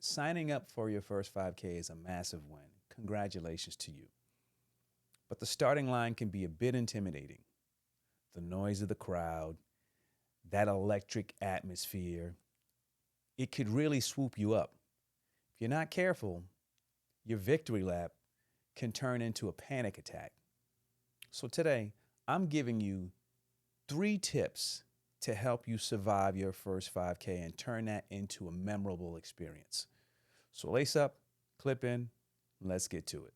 Signing up for your first 5K is a massive win. Congratulations to you. But the starting line can be a bit intimidating. The noise of the crowd, that electric atmosphere, it could really swoop you up. If you're not careful, your victory lap can turn into a panic attack. So today, I'm giving you 3 tips to help you survive your first 5K and turn that into a memorable experience. So lace up, clip in, let's get to it.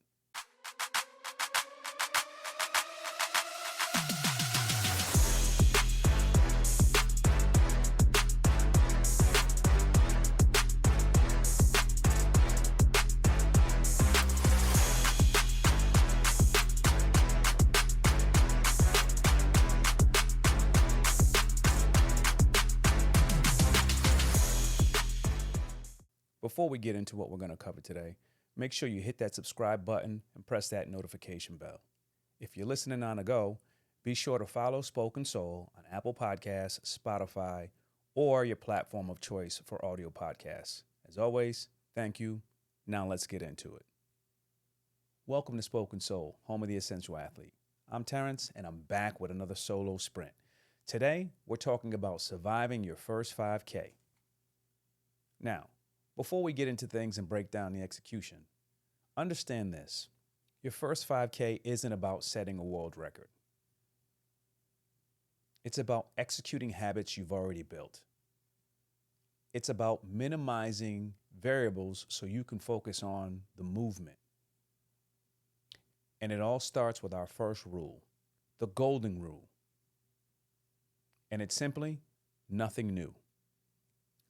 Before we get into what we're going to cover today, make sure you hit that subscribe button and press that notification bell. If you're listening on the go, be sure to follow Spoken Soul on Apple Podcasts, Spotify, or your platform of choice for audio podcasts. As always, thank you. Now let's get into it. Welcome to Spoken Soul, home of the essential athlete. I'm Terrance, and I'm back with another solo sprint. Today, we're talking about surviving your first 5K. Now, before we get into things and break down the execution, understand this. Your first 5K isn't about setting a world record. It's about executing habits you've already built. It's about minimizing variables so you can focus on the movement. And it all starts with our first rule, the golden rule. And it's simply nothing new.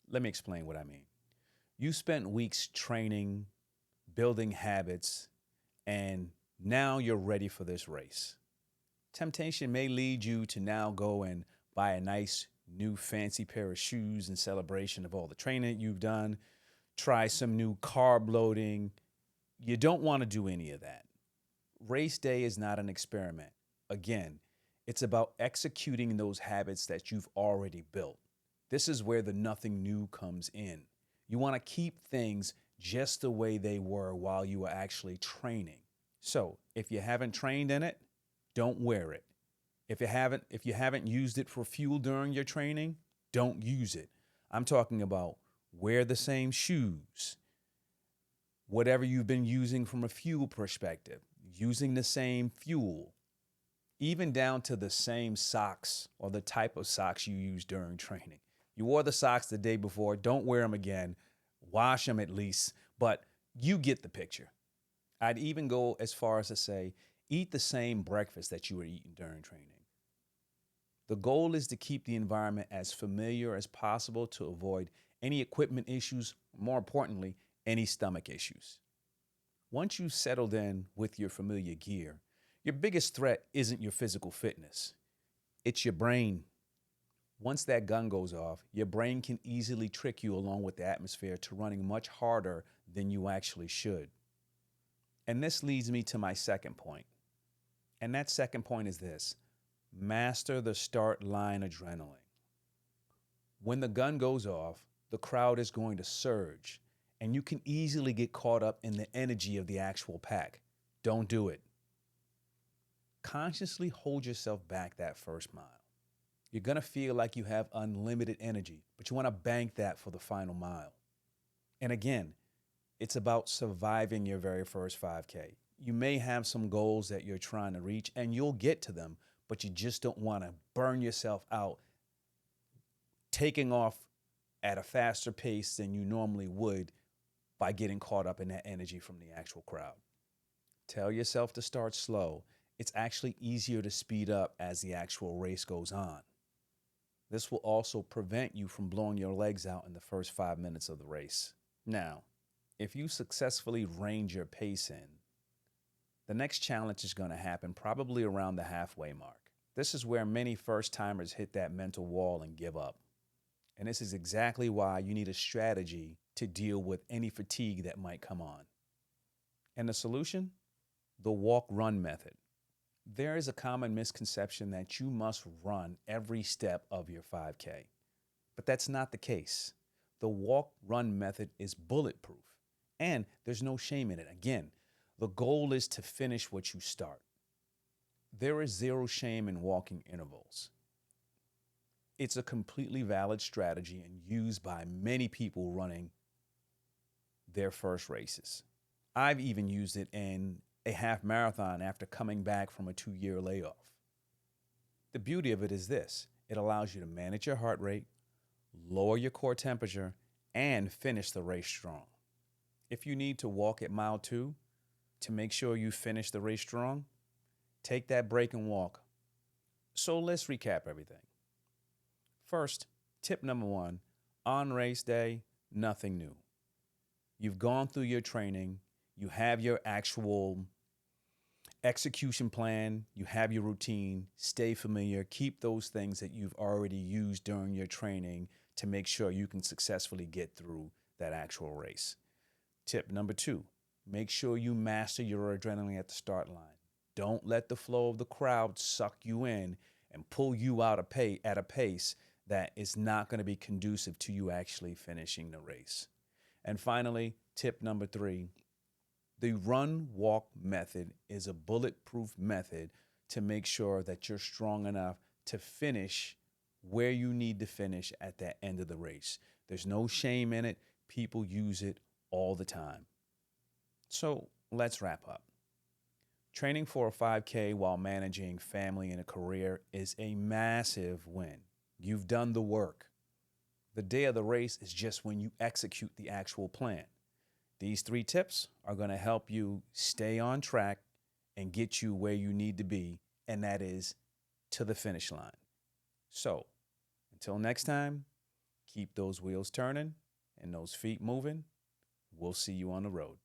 Let me explain what I mean. You spent weeks training, building habits, and now you're ready for this race. Temptation may lead you to now go and buy a nice new fancy pair of shoes in celebration of all the training you've done, try some new carb loading. You don't want to do any of that. Race day is not an experiment. Again, it's about executing those habits that you've already built. This is where the nothing new comes in. You want to keep things just the way they were while you were actually training. So if you haven't trained in it, don't wear it. If you haven't used it for fuel during your training, don't use it. I'm talking about wear the same shoes. Whatever you've been using from a fuel perspective, using the same fuel, even down to the same socks or the type of socks you use during training. You wore the socks the day before, don't wear them again. Wash them at least, but you get the picture. I'd even go as far as to say, eat the same breakfast that you were eating during training. The goal is to keep the environment as familiar as possible to avoid any equipment issues, more importantly, any stomach issues. Once you've settled in with your familiar gear, your biggest threat isn't your physical fitness. It's your brain. Once that gun goes off, your brain can easily trick you along with the atmosphere to running much harder than you actually should. And this leads me to my second point. And that second point is this: master the start line adrenaline. When the gun goes off, the crowd is going to surge, and you can easily get caught up in the energy of the actual pack. Don't do it. Consciously hold yourself back that first mile. You're going to feel like you have unlimited energy, but you want to bank that for the final mile. And again, it's about surviving your very first 5K. You may have some goals that you're trying to reach, and you'll get to them, but you just don't want to burn yourself out taking off at a faster pace than you normally would by getting caught up in that energy from the actual crowd. Tell yourself to start slow. It's actually easier to speed up as the actual race goes on. This will also prevent you from blowing your legs out in the first 5 minutes of the race. Now, if you successfully range your pace in, the next challenge is going to happen probably around the halfway mark. This is where many first-timers hit that mental wall and give up. And this is exactly why you need a strategy to deal with any fatigue that might come on. And the solution? The walk-run method. There is a common misconception that you must run every step of your 5K, but that's not the case. The walk run method is bulletproof, and there's no shame in it. Again, the goal is to finish what you start. There is zero shame in walking intervals. It's a completely valid strategy and used by many people running their first races. I've even used it in a half marathon after coming back from a 2 year layoff. The beauty of it is this: it allows you to manage your heart rate, lower your core temperature, and finish the race strong. If you need to walk at mile 2 to make sure you finish the race strong, take that break and walk. So let's recap everything. First, tip number 1: on race day, nothing new. You've gone through your training, you have your actual execution plan, you have your routine. Stay familiar, keep those things that you've already used during your training to make sure you can successfully get through that actual race. Tip number 2: make sure you master your adrenaline at the start line. Don't let the flow of the crowd suck you in and pull you out at a pace that is not going to be conducive to you actually finishing the race. And finally, tip number 3: the run walk method is a bulletproof method to make sure that you're strong enough to finish where you need to finish at the end of the race. There's no shame in it. People use it all the time. So let's wrap up. Training for a 5K while managing family and a career is a massive win. You've done the work. The day of the race is just when you execute the actual plan. These 3 tips are going to help you stay on track and get you where you need to be, and that is to the finish line. So, until next time, keep those wheels turning and those feet moving. We'll see you on the road.